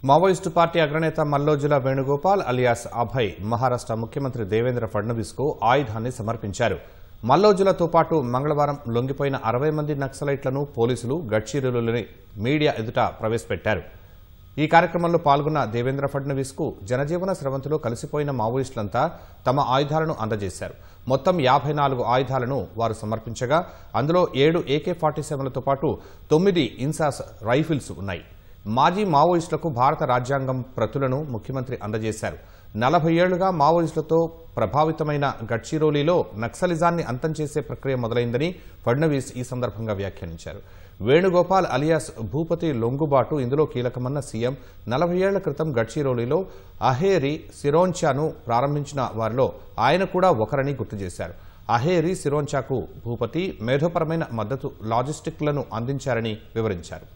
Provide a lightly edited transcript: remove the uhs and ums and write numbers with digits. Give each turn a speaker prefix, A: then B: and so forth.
A: Maoist party అగ్రనేత Mallojula Venugopal alias Abhay Maharashtra ముఖ్యమంత్రి దేవేంద్ర ఫడ్నవీస్ కు ఆయుధాన్ని సమర్పించారు. మల్లోజులతో పాటు మంగళవారం లొంగిపోయిన 60 మంది నక్సలైట్లను పోలీసులు గడ్చిరోలిలోని మీడియా ఎదుట ప్రవేశపెట్టారు. ఈ కార్యక్రమంలో పాల్గొన్న దేవేంద్ర ఫడ్నవీస్ కు జనజీవన స్రవంతిలో కలిసిపోయిన మావోయిస్టులంతా తమ ఆయుధాలను అందజేశారు. మొత్తం 54 ఆయుధాలను వారు సమర్పించగా అందులో 7 AK-47లతో పాటు 9 ఇన్సాస్ రైఫిల్స్ ఉన్నాయి. మాజీ మావోయిస్టులకు భారత రాజ్యాంగం ప్రతులను ముఖ్యమంత్రి అందజేశారు. 40 ఏళ్లుగా మావోయిస్టులతో ప్రభావితమైన గడ్చిరోలిలో నక్సలిజాన్ని అంతం చేసే ప్రక్రియ మొదలైందని ఫడ్నవీస్ ఈ సందర్భంగా వ్యాఖ్యానించారు. వేణుగోపాల్ అలియాస్ భూపతి లొంగుబాటు ఇందులో కీలకమన్న సీఎం 40 ఏళ్ల క్రితం గడ్చిరోలిలో అహేరి సిరోంచాను ప్రారంభించిన వారిలో ఆయన కూడా ఒకరని గుర్తు చేశారు. అహేరి సిరోంచాకు భూపతి మేధోపరమైన మద్దతు లాజిస్టిక్లను అందించారని వివరించారు.